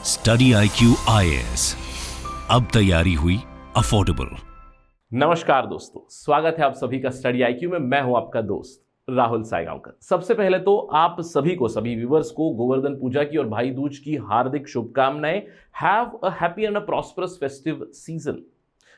Study IQ IAS, अब तैयारी हुई अफोर्डेबल। नमस्कार दोस्तों, स्वागत है आप सभी का स्टडी IQ में। मैं हूं आपका दोस्त राहुल सायगांवकर। सबसे पहले तो आप सभी को, सभी व्यूअर्स को गोवर्धन पूजा की और भाई दूज की हार्दिक शुभकामनाएं। Have a happy and a prosperous festive season.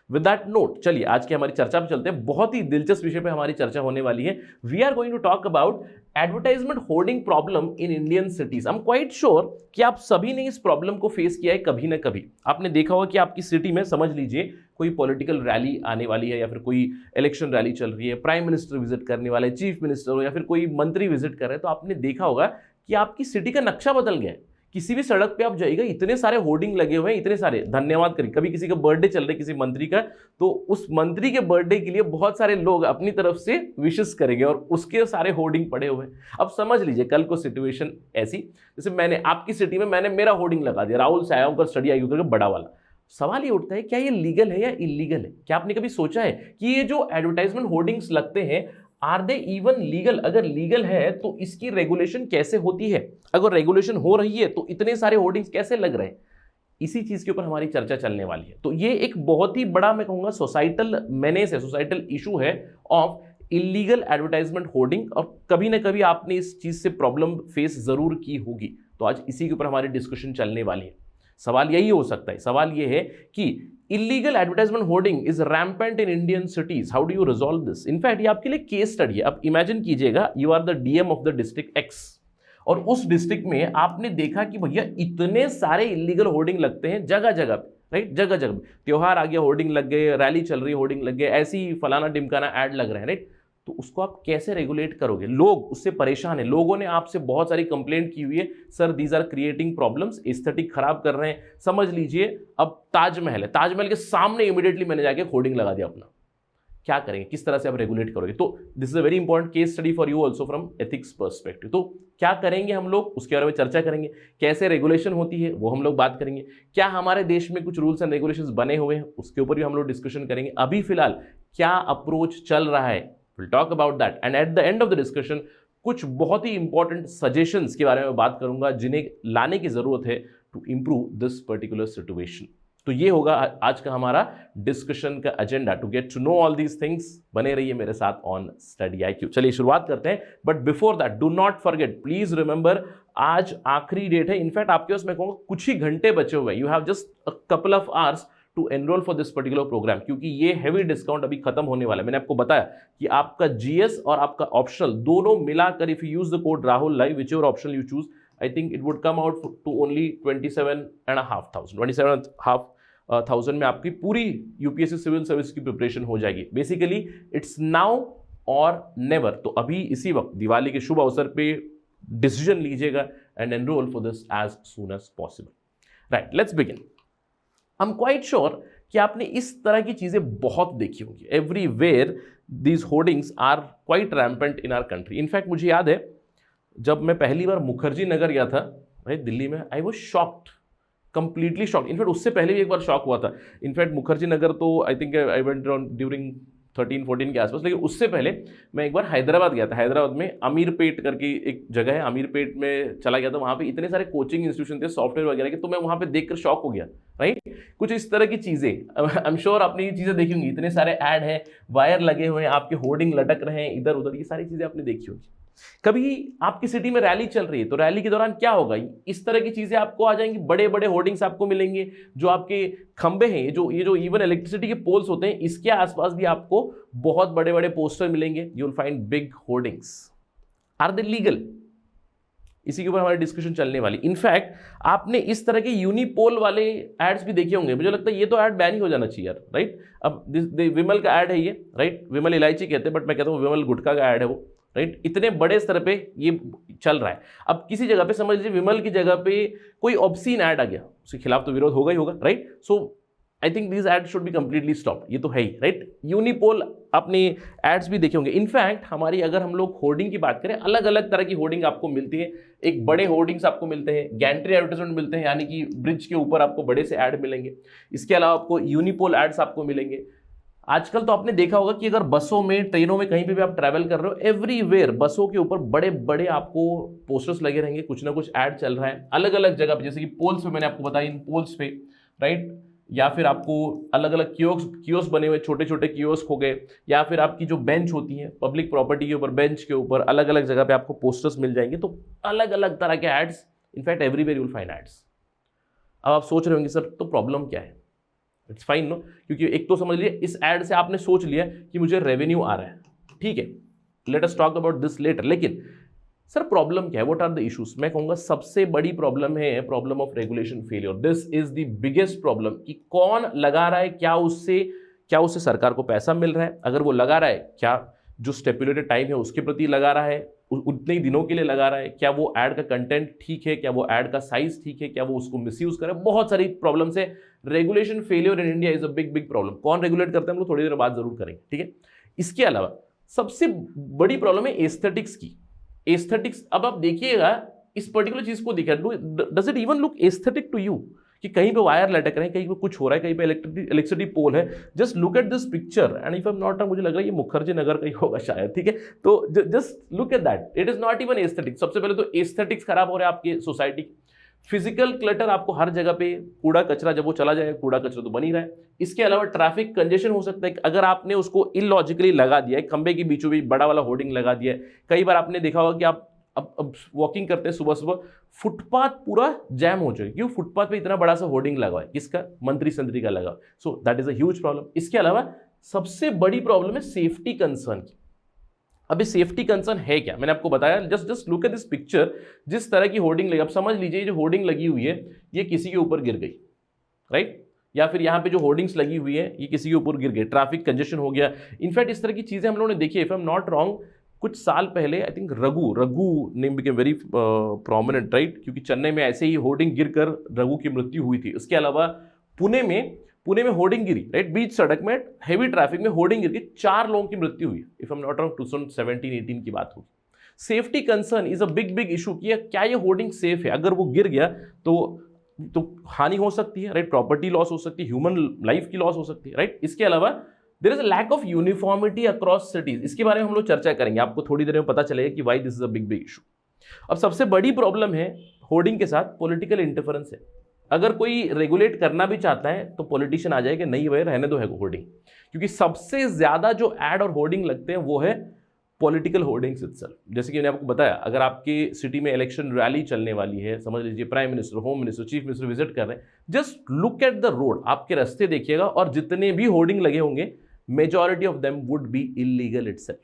With that note, चलिए आज की हमारी चर्चा पे चलते हैं। बहुत ही दिलचस्प विषय पे हमारी चर्चा होने वाली है। We are going to talk about advertisement hoarding problem in Indian cities. I am quite sure कि आप सभी ने इस प्रॉब्लम को फेस किया है कभी ना कभी। आपने देखा होगा कि आपकी सिटी में, समझ लीजिए, कोई पॉलिटिकल रैली आने वाली है या फिर कोई इलेक्शन रैली चल रही है, प्राइम मिनिस्टर विजिट करने वाले, चीफ मिनिस्टर हो या फिर कोई मंत्री विजिट कर रहे हैं, तो आपने देखा होगा कि आपकी सिटी का नक्शा बदल गया है। किसी भी सड़क पे आप जाइएगा, इतने सारे होर्डिंग लगे हुए हैं, इतने सारे धन्यवाद करें। कभी किसी का बर्थडे चल रहा है, किसी मंत्री का, तो उस मंत्री के बर्थडे के लिए बहुत सारे लोग अपनी तरफ से विशेस करेंगे और उसके सारे होर्डिंग पड़े हुए हैं। अब समझ लीजिए कल को सिचुएशन ऐसी, जैसे मैंने आपकी सिटी में मेरा होर्डिंग लगा दिया, राहुल सायगांवकर स्टडी IQ करके बड़ा वाला। सवाल ये उठता है, क्या ये लीगल है या इलीगल है? क्या आपने कभी सोचा है कि ये जो एडवर्टाइजमेंट होर्डिंग्स लगते हैं, आर दे इवन लीगल? अगर लीगल है तो इसकी रेगुलेशन कैसे होती है? अगर रेगुलेशन हो रही है तो इतने सारे होर्डिंग्स कैसे लग रहे हैं? इसी चीज के ऊपर हमारी चर्चा चलने वाली है। तो ये एक बहुत ही बड़ा, मैं कहूंगा, सोसाइटल मेनेस है, सोसाइटल इशू है ऑफ इलीगल एडवर्टाइजमेंट होर्डिंग। और कभी ना कभी आपने इस चीज से प्रॉब्लम फेस जरूर की होगी। तो आज इसी के ऊपर हमारी डिस्कशन चलने वाली है। सवाल यही हो सकता है, सवाल यह है कि illegal advertisement hoarding is rampant in Indian cities. How do you resolve this? In fact, ये आपके लिए केस स्टडी है। अब इमेजिन कीजिएगा, you are the DM of the district X और उस डिस्ट्रिक्ट में आपने देखा कि भैया इतने सारे इलीगल होर्डिंग लगते हैं जगह जगह पे, राइट? जगह जगह पे त्योहार आ गया, होर्डिंग लग गए, रैली चल रही है, होर्डिंग लग गए, ऐसी फलाना ढिमकाना ऐड लग रहे हैं, राइट? तो उसको आप कैसे रेगुलेट करोगे? लोग उससे परेशान हैं। लोगों ने आपसे बहुत सारी कंप्लेंट की हुई है, sir these are creating problems, aesthetic खराब कर रहे हैं। समझ लीजिए अब ताजमहल है, ताजमहल के सामने इमीडिएटली मैंने जाके होर्डिंग लगा दिया अपना। क्या करेंगे? किस तरह से आप रेगुलेट करोगे? तो this is a very important case study for you also from ethics perspective. तो क्या करेंगे हम लोग, उसके बारे में चर्चा करेंगे। कैसे रेगुलेशन होती है वो हम लोग बात करेंगे। क्या हमारे देश में कुछ रूल्स एंड रेगुलेशंस बने हुए हैं, उसके ऊपर भी हम लोग डिस्कशन करेंगे। अभी फिलहाल क्या अप्रोच चल रहा है, we'll talk about that, and at the end of the discussion कुछ बहुत ही इंपॉर्टेंट सजेशंस के बारे में बात करूंगा जिन्हें लाने की जरूरत है to improve this particular situation. तो ये होगा आज का हमारा डिस्कशन का agenda. To get to know all these things, बने रहिए मेरे साथ ऑन स्टडी IQ। चलिए शुरुआत करते हैं, but before that do not forget, please remember, आज आखिरी डेट है। इनफैक्ट आपके पास मैं कहूँगा कुछ ही घंटे बचे हुए हैं। You have just a couple of hours to enrol for this particular programme, क्योंकि ये हैवी डिस्काउंट अभी खत्म होने वाला है। मैंने आपको बताया कि आपका GS और आपका ऑप्शनल दोनों मिलाकर, if you use the code Rahul live, whichever optional you choose, I think it would come out to only 27,500 में आपकी पूरी UPSC सिविल सर्विस की प्रिपरेशन हो जाएगी। बेसिकली इट्स नाउ और नेवर। तो अभी इसी वक्त दिवाली के शुभ अवसर पे डिसीजन लीजिएगा and enrol for this as soon as possible. Right, let's begin. I am quite sure कि आपने इस तरह की चीजें बहुत देखी होंगी। Everywhere these hoardings are quite rampant in our country. In fact मुझे याद है जब मैं पहली बार मुखर्जी नगर गया था, भाई दिल्ली में, I was shocked, completely shocked. In fact उससे पहले भी एक बार शॉक हुआ था। इनफैक्ट मुखर्जी नगर तो I think I went during 13-14 के आसपास, लेकिन उससे पहले मैं एक बार हैदराबाद गया था। हैदराबाद में अमीरपेट करके एक जगह है, अमीरपेट में चला गया था। वहाँ पे इतने सारे कोचिंग इंस्टीट्यूशन थे सॉफ्टवेयर वगैरह के, तो मैं वहाँ पे देखकर शॉक हो गया, राइट? कुछ इस तरह की चीज़ें, आई एम श्योर आपने ये चीज़ें देखी होंगी। इतने सारे ऐड हैं, वायर लगे हुए हैं, आपके होर्डिंग लटक रहे हैं इधर उधर, ये सारी चीज़ें आपने देखी होंगी। कभी आपकी सिटी में रैली चल रही है, तो रैली के दौरान क्या होगा, इस तरह की चीजें आपको आ जाएंगी। बड़े बड़े होर्डिंग्स आपको मिलेंगे, जो आपके खंबे हैं, ये जो इवन इलेक्ट्रिसिटी के पोल्स होते हैं, इसके आसपास भी आपको बहुत बड़े बड़े पोस्टर मिलेंगे। You will find big hoardings. Are they legal? इसी के ऊपर हमारी डिस्कशन चलने वाली। इनफैक्ट आपने इस तरह के यूनिपोल वाले एड्स भी देखे होंगे। मुझे लगता है ये तो ऐड बैन ही हो जाना चाहिए यार, राइट? अब विमल का ऐड है ये, राइट? विमल इलायची कहते हैं, बट मैं कहता हूँ विमल गुटखा का ऐड है वो, राइट? इतने बड़े स्तर पे ये चल रहा है। अब किसी जगह पे समझ लीजिए विमल की जगह पे कोई ऑब्सीन ऐड आ गया, उसके खिलाफ तो विरोध होगा ही होगा, right? So I think these ads should be completely stop. ये तो है ही, राइट? यूनिपोल अपने एड्स भी देखे होंगे। इनफैक्ट हमारी, अगर हम लोग होर्डिंग की बात करें, अलग अलग तरह की होर्डिंग आपको मिलती है। एक बड़े होर्डिंग्स आपको मिलते हैं, गैंट्री एडवर्टाइजमेंट मिलते हैं, यानी कि ब्रिज के ऊपर आपको बड़े से ऐड मिलेंगे। इसके अलावा आपको यूनिपोल एड्स आपको मिलेंगे। आजकल तो आपने देखा होगा कि अगर बसों में, ट्रेनों में, कहीं पे भी आप ट्रैवल कर रहे हो, एवरीवेयर बसों के ऊपर बड़े बड़े आपको पोस्टर्स लगे रहेंगे, कुछ ना कुछ ऐड चल रहा है अलग अलग जगह पे, जैसे कि पोल्स पे मैंने आपको बताया, इन पोल्स पे, राइट, या फिर आपको अलग अलग कियोस्क बने हुए, छोटे छोटे कियोस्क हो गए, या फिर आपकी जो बेंच होती है पब्लिक प्रॉपर्टी के ऊपर, बेंच के ऊपर अलग अलग जगह पे आपको पोस्टर्स मिल जाएंगे। तो अलग अलग तरह के ads, in fact everywhere you will find ads. अब आप सोच रहे होंगे सर तो प्रॉब्लम क्या है? इट्स फाइन नो, क्योंकि एक तो समझ लीजिए इस एड से आपने सोच लिया कि मुझे रेवेन्यू आ रहा है, ठीक है, let us talk about this letter. लेकिन सर प्रॉब्लम क्या है? What are the issues? मैं कहूंगा सबसे बड़ी प्रॉब्लम है problem of regulation failure. This is the biggest problem कि कौन लगा रहा है, क्या उससे सरकार को पैसा मिल रहा है, अगर वो लगा रहा है क्या जो स्टेपुलेटेड टाइम है उसके प्रति लगा रहा है, उतने ही दिनों के लिए लगा रहा है, क्या वो ऐड का कंटेंट ठीक है, क्या वो ऐड का साइज ठीक है, क्या वो उसको मिसयूज करे, बहुत सारी प्रॉब्लम्स है। Regulation failure in India is a big big problem. कौन रेगुलेट करते हैं हम लोग थोड़ी देर बाद जरूर करेंगे, ठीक है। इसके अलावा सबसे बड़ी प्रॉब्लम है एस्थेटिक्स की। एस्थेटिक्स, अब आप देखिएगा इस पर्टिकुलर चीज को देखिए, does it even look aesthetic to you कि कहीं पे वायर लटक रहे हैं, कहीं पे कुछ हो रहा है, कहीं पे इलेक्ट्रिसिटी पोल है। Just look at this picture and if I am not wrong, मुझे लग रहा है ये मुखर्जी नगर का ही होगा शायद, ठीक है। तो just look at that, it is not even aesthetic. सबसे पहले तो एस्थेटिक्स खराब हो रहा है आपके सोसाइटी। फिजिकल क्लटर, आपको हर जगह पे कूड़ा कचरा, जब वो चला जाए कूड़ा कचरा तो बन ही रहा है। इसके अलावा ट्रैफिक कंजेशन हो सकता है, अगर आपने उसको इलॉजिकली लगा दिया है, खंबे के बीचों बीच बड़ा वाला होर्डिंग लगा दिया है। कई बार आपने देखा होगा कि आप अब वॉकिंग करते हैं सुबह सुबह, फुटपाथ पूरा जैम हो जाए, क्यों? फुटपाथ पे इतना बड़ा सा होर्डिंग लगा है, किसका? मंत्री संतरी का लगा। So that is a huge problem. इसके अलावा सबसे बड़ी प्रॉब्लम है सेफ्टी कंसर्न की। अभी सेफ्टी कंसर्न है क्या? मैंने आपको बताया, just look at this picture. जिस तरह की होर्डिंग लगी, अब समझ लीजिए जो होर्डिंग लगी हुई है ये किसी के ऊपर गिर गई, राइट, या फिर यहाँ पे जो होर्डिंग्स लगी हुई है ये किसी के ऊपर गिर गई, ट्रैफिक कंजेशन हो गया। इनफैक्ट इस तरह की चीजें हम लोगों ने देखी है। If I am not wrong, कुछ साल पहले I think Raghu name became very prominent, right, क्योंकि चेन्नई में ऐसे ही होर्डिंग गिरकर रघु की मृत्यु हुई थी। इसके अलावा पुणे में होर्डिंग गिरी, राइट, बीच सड़क में हेवी ट्रैफिक में होर्डिंग गिर के 4 लोगों की मृत्यु हुई। If I am not wrong 2017-18 की बात होगी। Safety concern is a big issue कि क्या ये होर्डिंग सेफ है? अगर वो गिर गया तो हानि हो सकती है, राइट, प्रॉपर्टी लॉस हो सकती है, ह्यूमन लाइफ की लॉस हो सकती है, राइट। इसके अलावा there is a lack of uniformity across cities. इसके बारे में हम लोग चर्चा करेंगे, आपको थोड़ी देर में पता चलेगा कि why this is a big issue. अब सबसे बड़ी प्रॉब्लम है होर्डिंग के साथ पॉलिटिकल इंटरफेरेंस है। अगर कोई रेगुलेट करना भी चाहता है तो पॉलिटिशियन आ जाए कि नहीं भाई रहने दो है होर्डिंग, क्योंकि सबसे ज्यादा जो एड और होर्डिंग लगते हैं वो है पॉलिटिकल होर्डिंग्स इटसेल्फ। जैसे कि मैंने आपको बताया, अगर आपकी सिटी में इलेक्शन रैली चलने वाली है, समझ लीजिए prime minister, home minister, chief minister visit कर रहे हैं, just look at the road, आपके रास्ते देखिएगा और जितने भी होर्डिंग लगे होंगे majority of them would be illegal itself,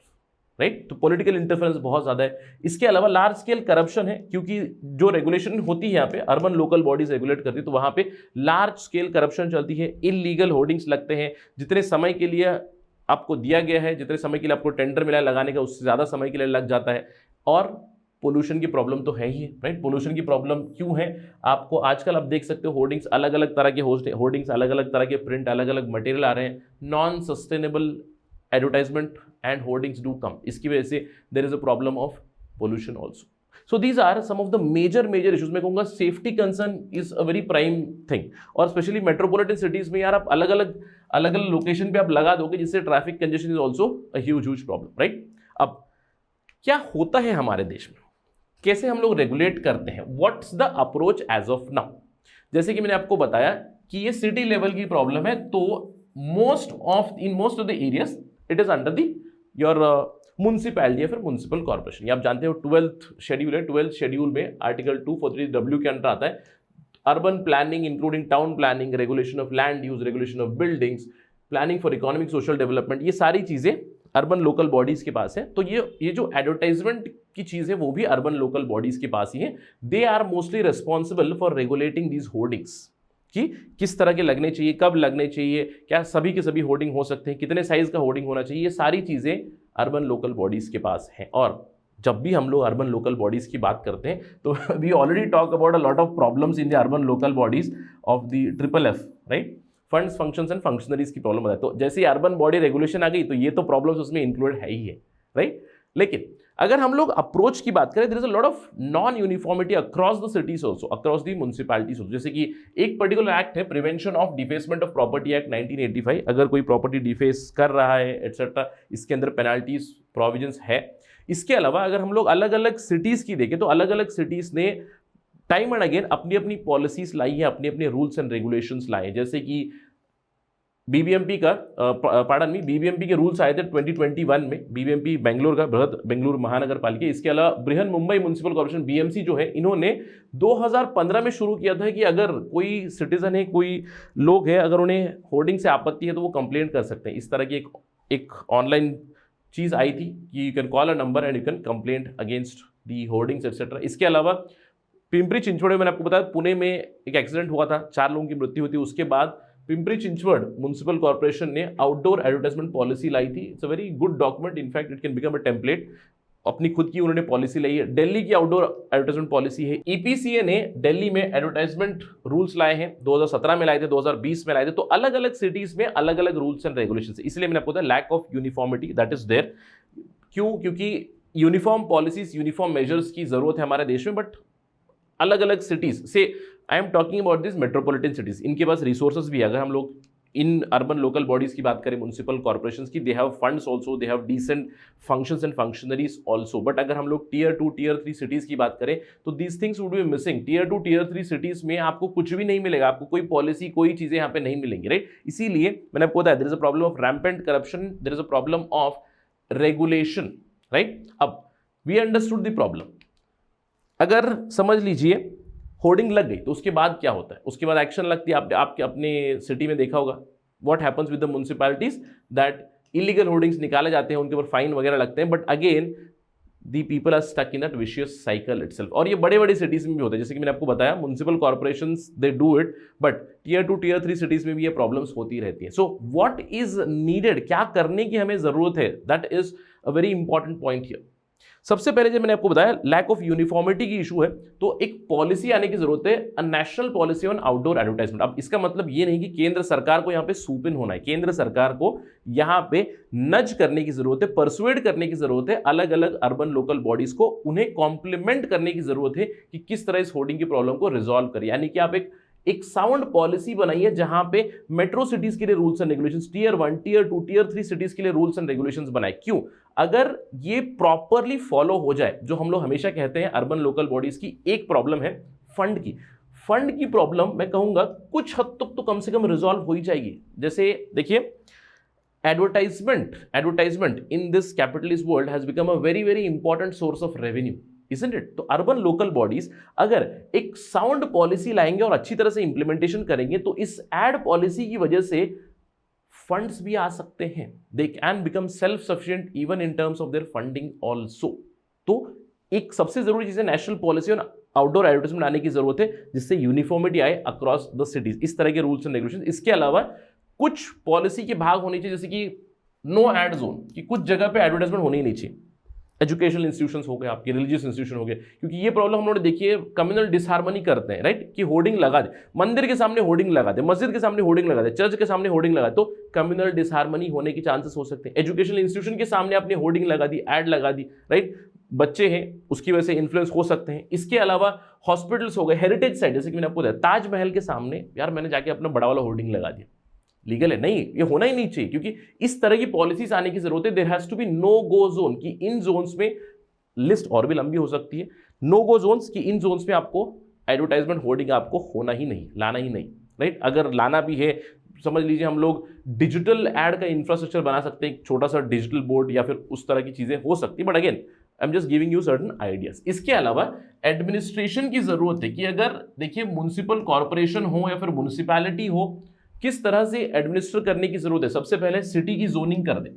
right. तो पॉलिटिकल इंटरफेरेंस बहुत ज्यादा है। इसके अलावा लार्ज स्केल करप्शन है, क्योंकि जो रेगुलेशन होती है यहाँ पे अर्बन लोकल बॉडीज रेगुलेट करती है, तो वहां पे लार्ज स्केल करप्शन चलती है, इलीगल होर्डिंग्स लगते हैं। जितने समय के लिए आपको दिया गया है, जितने समय के लिए आपको टेंडर मिला है लगाने का, उससे ज्यादा समय के लिए लग जाता है। और पोल्यूशन की प्रॉब्लम तो है ही है, राइट। पोल्यूशन की प्रॉब्लम क्यों है? आपको आजकल आप देख सकते हो होर्डिंग्स अलग अलग तरह के होर्डिंग्स, अलग अलग तरह के प्रिंट, अलग अलग मटेरियल आ रहे हैं। Non sustainable advertisement and hoardings do come. इसकी वजह से there is a problem of pollution also. So these are some of the major issues. मैं कहूँगा safety concern is a very prime thing, और स्पेशली मेट्रोपॉलिटन सिटीज में यार आप अलग अलग लोकेशन पे आप लगा दोगे, जिससे traffic congestion is also a huge problem, right. अब क्या होता है हमारे देश में, कैसे हम लोग रेगुलेट करते हैं, what's the approach as of now? जैसे कि मैंने आपको बताया कि ये सिटी लेवल की प्रॉब्लम है, तो most of the areas it is under the your municipality या फिर म्युनिसिपल कॉर्पोरेशन। ये आप जानते हो 12th शेड्यूल है। 12th शेड्यूल में आर्टिकल 243W के अंडर आता है urban planning including town planning, regulation of land use, regulation of buildings, planning for economic social development. ये सारी चीजें अर्बन लोकल बॉडीज के पास है। तो ये जो एडवर्टाइजमेंट की चीज है वो भी अर्बन लोकल बॉडीज के पास ही है। They are mostly responsible for regulating these hoardings कि किस तरह के लगने चाहिए, कब लगने चाहिए, क्या सभी के सभी होर्डिंग हो सकते हैं, कितने साइज का होर्डिंग होना चाहिए, ये सारी चीजें अर्बन लोकल बॉडीज के पास हैं। और जब भी हम लोग अर्बन लोकल बॉडीज की बात करते हैं तो we already talk about a lot of problems in the urban local bodies of the FFF, right, funds, functions and functionaries की प्रॉब्लम बताए। तो जैसे ही अर्बन बॉडी रेगुलेशन आ गई तो ये तो प्रॉब्लम्स उसमें इंक्लूडेड है ही है, राइट। लेकिन अगर हम लोग अप्रोच की बात करें, there is a lot of non uniformity across the cities also, across the municipalities also. जैसे कि एक पर्टिकुलर एक्ट है, prevention of defacement of property act 1985। अगर कोई प्रॉपर्टी डिफेस कर रहा है एटसेट्रा, इसके अंदर पेनाल्टीज प्रोविजंस है। इसके अलावा अगर हम लोग अलग अलग सिटीज की देखें तो अलग अलग सिटीज ने टाइम एंड अगेन अपनी अपनी पॉलिसीज लाई है, अपने अपने रूल्स एंड रेगुलेशंस लाए हैं। जैसे कि बीबीएमपी के रूल्स आए थे 2021 में, बीबीएमपी बेंगलोर का, बृहद बेंगलुरु महानगर पालिका। इसके अलावा Brihan Mumbai municipal corporation BMC जो है, इन्होंने 2015 में शुरू किया था कि अगर कोई सिटीजन है, कोई लोग है, अगर उन्हें होर्डिंग से आपत्ति है तो वो कंप्लेंट कर सकते हैं। इस तरह की एक ऑनलाइन चीज आई थी कि you can call a number and you can complaint against the hoardings etcetera. इसके अलावा पिंपरी चिंचवड़ में, मैंने आपको बताया, पुणे में एक एक्सीडेंट हुआ था, 4 लोगों की मृत्यु हुई थी। उसके बाद पिंपरी चिंचवड़ म्युनिसिपल कॉर्पोरेशन ने आउटडोर एडवर्टाइजमेंट पॉलिसी लाई थी। It's a very good document, in fact it can become a template. अपनी खुद की उन्होंने पॉलिसी लाई है। दिल्ली की आउटडोर एडवर्टाइजमेंट पॉलिसी है। ईपीसीए ने दिल्ली में एडवर्टाइजमेंट रूल्स लाए हैं, 2017 में लाए थे, 2020 में लाए थे। तो अलग अलग सिटीज में अलग अलग रूल्स एंड रेगुलेशंस है। इसलिए मैंने आपको बताया lack of uniformity that is there. क्यों? क्योंकि यूनिफॉर्म पॉलिसीज, यूनिफॉर्म मेजर्स की जरूरत है हमारे देश में, बट अलग अलग सिटीज से, I am talking about this metropolitan cities, इनके पास रिसोर्सेज भी है। अगर हम लोग इन अर्बन लोकल बॉडीज की बात करें, म्युनिसिपल कॉर्पोरेशंस की, they have funds also, they have decent functions and functionaries also. But अगर हम लोग टियर 2 टियर 3 सिटीज की बात करें तो these things would be missing. Tier 2 tier 3 cities में आपको कुछ भी नहीं मिलेगा, आपको कोई पॉलिसी, कोई चीजें यहाँ पे नहीं मिलेंगी, राइट। इसीलिए मैंने आपको बताया there is a problem of rampant corruption, there is a problem of regulation, right. अब वी अंडरस्टूड द प्रॉब्लम। अगर समझ लीजिए होर्डिंग लग गई तो उसके बाद क्या होता है? उसके बाद एक्शन लगती है। आपके अपने सिटी में देखा होगा what happens with the municipalities, that illegal hoardings निकाले जाते हैं, उनके ऊपर फाइन वगैरह लगते हैं, but again the people are stuck in that vicious cycle itself. और ये बड़े बड़े सिटीज में भी होता है, जैसे कि मैंने आपको बताया municipal corporations they do it, but tier 2 tier 3 cities में भी ये प्रॉब्लम्स होती रहती है। सो व्हाट इज नीडेड, क्या करने की हमें जरूरत है, that is a very important point here. सबसे पहले जब मैंने आपको बताया लैक ऑफ यूनिफॉर्मिटी की इशू है, तो एक पॉलिसी आने की जरूरत है, अ national policy on outdoor advertisement. अब इसका मतलब ये नहीं कि केंद्र सरकार को यहाँ पे सूप इन होना है, केंद्र सरकार को यहाँ पे नज करने की जरूरत है, परसुएड करने की जरूरत है अलग अलग अर्बन लोकल बॉडीज को, उन्हें कॉम्प्लीमेंट करने की जरूरत है कि किस तरह इस होर्डिंग की प्रॉब्लम को रिजॉल्व करें। यानी कि आप एक साउंड पॉलिसी बनाइए जहां पे मेट्रो सिटीज के लिए rules and regulations, tier 1 tier 2 tier 3 cities के लिए रूल्स एंड रेगुलेशंस बनाए। क्यों? अगर ये प्रॉपरली फॉलो हो जाए, जो हम लोग हमेशा कहते हैं अर्बन लोकल बॉडीज की एक प्रॉब्लम है फंड की प्रॉब्लम, मैं कहूंगा कुछ हद तक तो कम से कम रिजॉल्व हो ही जाएगी। जैसे देखिए, advertisement in this capitalist world has become a very very important source of revenue, isn't it? तो अर्बन लोकल बॉडीज अगर एक साउंड पॉलिसी लाएंगे और अच्छी तरह से इंप्लीमेंटेशन करेंगे तो इस एड पॉलिसी की वजह से फंड्स भी आ सकते हैं। They can become self sufficient even in terms of their funding also. तो एक सबसे जरूरी चीज है नेशनल पॉलिसी और आउटडोर एडवर्टाइजमेंट आने की जरूरत है, जिससे यूनिफॉर्मिटी आए अक्रॉस द सिटीज, इस तरह के रूल्स एंड रेगुलेशन। इसके अलावा कुछ पॉलिसी के भाग होने चाहिए, जैसे कि नो एड जोन, कि कुछ जगह पे एडवर्टाइजमेंट होनी ही नहीं चाहिए। एजुकेशनल इंस्टीट्यूशंस हो गए, आपके रिलीजियस इंस्टीट्यूशन हो गए, क्योंकि ये प्रॉब्लम हम लोग देखी है, कम्युनल डिसहार्मनी करते हैं, राइट, कि होर्डिंग लगा दे, मंदिर के सामने होर्डिंग लगा दे, मस्जिद के सामने होर्डिंग लगा दे, चर्च के सामने होर्डिंग लगा दे, तो कम्युनल डिसहार्मनी होने के चांसेस हो सकते हैं। एजुकेशनल इंस्टीट्यूशन के सामने आपने होर्डिंग लगा दी, एड लगा दी, राइट, बच्चे हैं उसकी वजह से इन्फ्लुएंस हो सकते हैं। इसके अलावा हॉस्पिटल्स हो गए, हेरिटेज साइट, जैसे कि मैंने आपको बताया ताजमहल के सामने यार मैंने जाके अपना बड़ा वाला होर्डिंग लगा दिया, लीगल है? नहीं, ये होना ही नहीं चाहिए, क्योंकि इस तरह की पॉलिसीज आने की जरूरत है। There has to be no go zone, कि इन जोन्स में, लिस्ट और भी लंबी हो सकती है, नो गो जोन्स, की इन जोन्स में आपको एडवर्टाइजमेंट होर्डिंग आपको होना ही नहीं, लाना ही नहीं, राइट। अगर लाना भी है, समझ लीजिए हम लोग डिजिटल एड का इंफ्रास्ट्रक्चर बना सकते हैं, एक छोटा सा डिजिटल बोर्ड या फिर उस तरह की चीजें हो सकती है, but again I am just giving you certain ideas. इसके अलावा एडमिनिस्ट्रेशन की जरूरत है, कि अगर देखिए म्युनिसिपल कॉर्पोरेशन हो या फिर म्युनिसिपैलिटी हो, किस तरह से एडमिनिस्टर करने की जरूरत है। सबसे पहले सिटी की जोनिंग कर दे,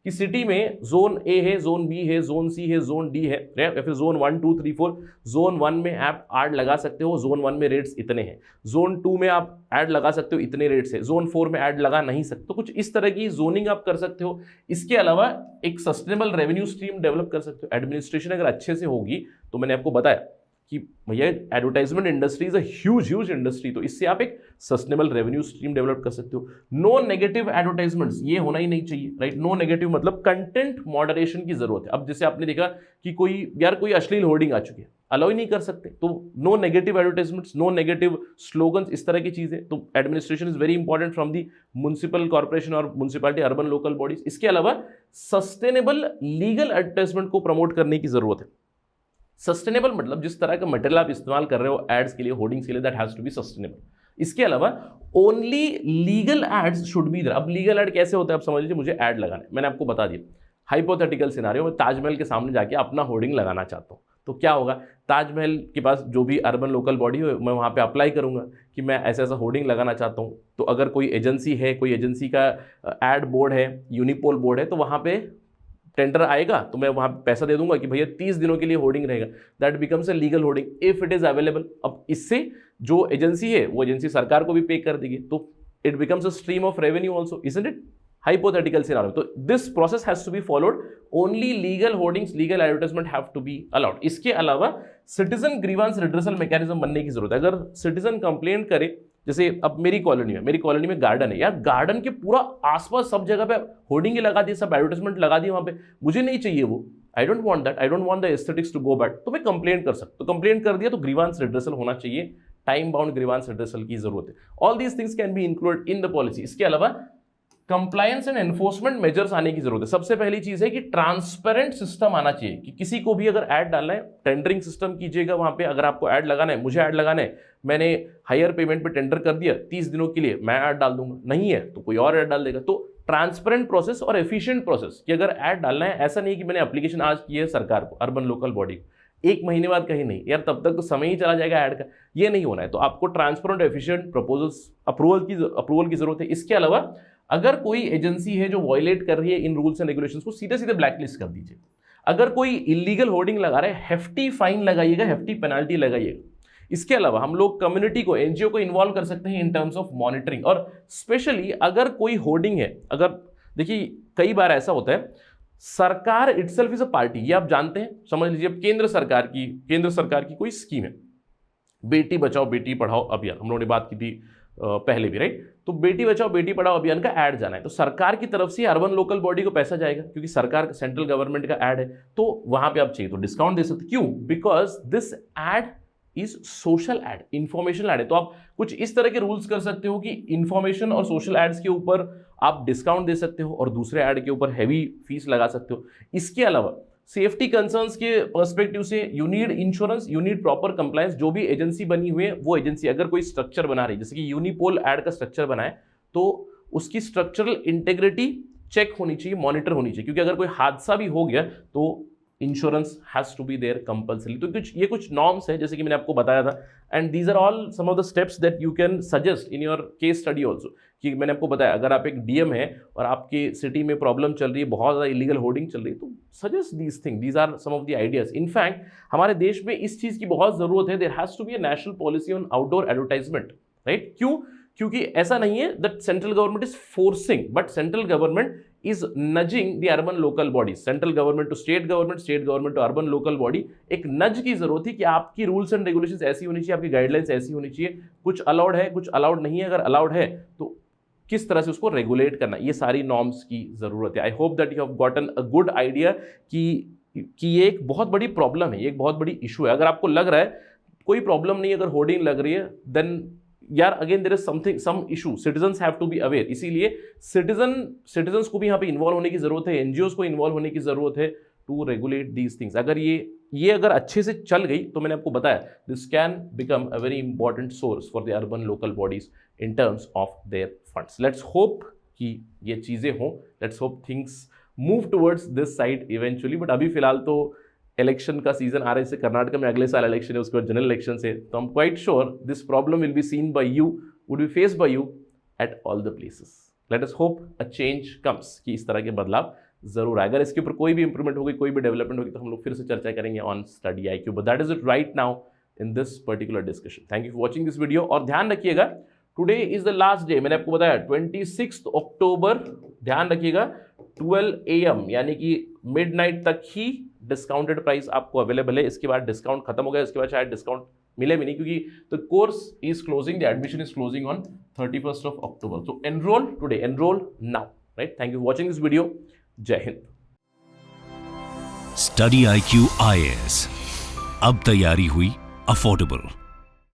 कि सिटी में जोन ए है, जोन बी है, जोन सी है, जोन डी है, या फिर जोन 1 2 3 4। जोन 1 में आप ऐड लगा सकते हो, जोन 1 में रेट्स इतने हैं, जोन 2 में आप ऐड लगा सकते हो, इतने रेट्स है, जोन 4 में ऐड लगा नहीं सकते, तो कुछ इस तरह की जोनिंग आप कर सकते हो। इसके अलावा एक सस्टेनेबल रेवेन्यू स्ट्रीम डेवलप कर सकते हो। एडमिनिस्ट्रेशन अगर अच्छे से होगी, तो मैंने आपको बताया कि भैया advertisement industry is a huge industry, तो इससे आप एक सस्टेनेबल रेवेन्यू स्ट्रीम डेवलप कर सकते हो। नो नेगेटिव एडवर्टाइजमेंट्स, ये होना ही नहीं चाहिए, राइट। नो नेगेटिव मतलब कंटेंट मॉडरेशन की जरूरत है। अब जैसे आपने देखा कि कोई अश्लील होर्डिंग आ चुकी है, अलाउ ही नहीं कर सकते, तो no negative advertisements, no negative slogans, इस तरह की चीजें। तो administration is very important from the municipal corporation और म्युनिसिपैलिटी अर्बन लोकल बॉडीज। इसके अलावा सस्टेनेबल लीगल एडवर्टाइजमेंट को प्रमोट करने की जरूरत है। सस्टेनेबल मतलब जिस तरह का मटेरियल आप इस्तेमाल कर रहे हो एड्स के लिए, होर्डिंग्स के लिए, that has to be sustainable. इसके अलावा only legal ads should be there. अब लीगल एड कैसे होता है, आप समझ लीजिए मुझे एड लगाना है, मैंने आपको बता दिया। हाइपोथेटिकल सिनारियो में ताजमहल के सामने जाके अपना होर्डिंग लगाना चाहता हूं, तो क्या होगा, ताजमहल के पास जो भी अर्बन लोकल बॉडी हो, मैं वहां पे अप्लाई करूंगा कि मैं ऐसा ऐसा होर्डिंग लगाना चाहता हूं। तो अगर कोई एजेंसी है, कोई एजेंसी का एड बोर्ड है, यूनिपोल बोर्ड है, तो वहां पे टेंडर आएगा तो मैं वहां पैसा दे दूंगा कि भैया 30 दिनों के लिए होर्डिंग रहेगा। That becomes a legal hoarding if it is available. अब इससे जो एजेंसी है वो एजेंसी सरकार को भी पे कर देगी, तो it becomes a stream of revenue also, isn't it. Hypothetical scenario, तो this process has to be followed, only legal hoardings, legal advertisement have to be allowed. इसके अलावा सिटीजन ग्रीवांस रिड्रेसल मैकेनिज्म बनने की जरूरत है। अगर सिटीजन कंप्लेंट करे, जैसे अब मेरी कॉलोनी में गार्डन है यार, गार्डन के पूरा आसपास सब जगह पे होर्डिंग लगा दी, सब एडवर्टाइजमेंट लगा दी वहां पे, मुझे नहीं चाहिए वो, I don't want that, I don't want the aesthetics to go bad, तो मैं कंप्लेंट कर सकता हूं। तो कंप्लेंट कर दिया तो ग्रीवांस रिड्रेसल होना चाहिए, टाइम बाउंड ग्रीवांस रिड्रेसल की जरूरत है। All these things can be included in the policy. इसके अलावा कंप्लायंस एंड एनफोर्समेंट मेजर्स आने की जरूरत है। सबसे पहली चीज है कि ट्रांसपेरेंट सिस्टम आना चाहिए, कि किसी को भी अगर ऐड डालना है, टेंडरिंग सिस्टम कीजिएगा वहां पे, अगर आपको ऐड लगाना है, मुझे ऐड लगाना है, मैंने हायर पेमेंट पे टेंडर कर दिया, 30 दिनों के लिए मैं ऐड डाल दूंगा, नहीं है तो कोई और ऐड डाल देगा। तो ट्रांसपेरेंट प्रोसेस और एफिशिएंट प्रोसेस, कि अगर ऐड डालना है, ऐसा नहीं कि मैंने एप्लीकेशन आज की है सरकार को, अर्बन लोकल बॉडी को, 1 महीने बाद कहीं नहीं यार, तब तक तो समय ही चला जाएगा ऐड का, ये नहीं होना है। तो आपको ट्रांसपेरेंट एफिशिएंट प्रपोजल्स अप्रूवल की जरूरत है। इसके अलावा अगर कोई एजेंसी है जो वायलेट कर रही है इन रूल्स एंड रेगुलेशंस को, सीधे सीधे ब्लैकलिस्ट कर दीजिए। अगर कोई इलीगल होर्डिंग लगा रहा है, हेफ्टी फाइन लगाइएगा, हेफ्टी पेनल्टी लगाइएगा। इसके अलावा हम लोग कम्युनिटी को, एनजीओ को इन्वॉल्व कर सकते हैं इन टर्म्स ऑफ मॉनिटरिंग। और स्पेशली अगर कोई होर्डिंग है, अगर देखिए कई बार ऐसा होता है, सरकार इटसेल्फ इज अ पार्टी, ये आप जानते हैं, समझ लीजिए केंद्र सरकार की कोई स्कीम है, बेटी बचाओ बेटी पढ़ाओ अभियान, हम लोगों ने बात की थी पहले भी, राइट। तो बेटी बचाओ बेटी पढ़ाओ अभियान का ऐड जाना है, तो सरकार की तरफ से अर्बन लोकल बॉडी को पैसा जाएगा, क्योंकि सरकार सेंट्रल गवर्नमेंट का ऐड है, तो वहां पे आप चाहिए तो डिस्काउंट दे सकते। क्यों? Because this ad is social ad, information ad है। तो आप कुछ इस तरह के रूल्स कर सकते हो कि इंफॉर्मेशन और सोशल एड्स के ऊपर आप डिस्काउंट दे सकते हो और दूसरे ऐड के ऊपर हैवी फीस लगा सकते हो। इसके अलावा सेफ्टी कंसर्न्स के पर्सपेक्टिव से you need insurance, you need proper compliance. जो भी एजेंसी बनी हुई है, वो एजेंसी अगर कोई स्ट्रक्चर बना रही है, जैसे कि यूनिपोल ऐड का स्ट्रक्चर बनाए, तो उसकी स्ट्रक्चरल इंटेग्रिटी चेक होनी चाहिए, मॉनिटर होनी चाहिए, क्योंकि अगर कोई हादसा भी हो गया तो insurance has to be there compulsory. तो कुछ नॉर्म्स है, जैसे कि मैंने आपको बताया था, and these are all some of the steps that you can suggest in your case study also. कि मैंने आपको बताया, अगर आप एक डीएम है और आपकी सिटी में प्रॉब्लम चल रही है, बहुत ज़्यादा इलीगल होर्डिंग चल रही है, तो suggest these thing, these are some of the ideas. In fact हमारे देश में इस चीज़ की बहुत ज़रूरत है, there has to be a national policy on outdoor advertisement, right. क्यों? क्योंकि ऐसा नहीं है that central government is forcing, but central government is nudging the urban local bodies, central government to state government to urban local body। एक नज की जरूरत है कि आपकी रूल्स एंड रेगुलेशंस ऐसी होनी चाहिए, आपकी गाइडलाइंस ऐसी होनी चाहिए, कुछ अलाउड है कुछ अलाउड नहीं है, अगर अलाउड है तो किस तरह से उसको रेगुलेट करना, ये सारी नॉर्म्स की जरूरत है। I hope that you have gotten a good idea कि ये एक बहुत बड़ी प्रॉब्लम है, ये एक बहुत बड़ी इशू है। अगर आपको लग रहा है कोई प्रॉब्लम नहीं, अगर होर्डिंग लग रही है, देन यार again there is some issue, citizens have to be aware. इसीलिए सिटीजंस को भी यहाँ पे इन्वॉल्व होने की जरूरत है, एनजीओस को इन्वॉल्व होने की जरूरत है टू रेगुलेट दीज थिंग्स। अगर ये अगर अच्छे से चल गई तो मैंने आपको बताया, this can become a very important source for the urban local bodies in terms of their funds. Let's hope कि ये चीजें हों, let's hope things move towards this side eventually. But अभी फिलहाल तो इलेक्शन का सीजन आ रहा है, इससे कर्नाटक में अगले साल इलेक्शन है, उसके बाद जनरल इलेक्शन है, तो I am quite sure this problem will be seen by you, would be faced by you at all the places. Let us hope a change comes, कि इस तरह के बदलाव जरूर आए। अगर इसके ऊपर कोई भी इंप्रूवमेंट होगी, कोई भी डेवलपमेंट होगी, तो हम लोग फिर से चर्चा करेंगे on study IQ, but that is it right now in this particular discussion. Thank you for watching this video, और ध्यान रखिएगा today is the last day, मैंने आपको बताया 26 अक्टूबर, ध्यान रखिएगा 12 AM यानी कि मिडनाइट तक ही डिस्काउंटेड प्राइस आपको अवेलेबल है। इसके बाद डिस्काउंट खत्म हो गया, इसके बाद शायद डिस्काउंट मिले भी नहीं, क्योंकि the course is closing, the admission is closing on 31st of October. So enroll today, enroll now, right? Thank you for watching this video. जय हिंद। स्टडी IQ IAS, अब तैयारी हुई अफोर्डेबल।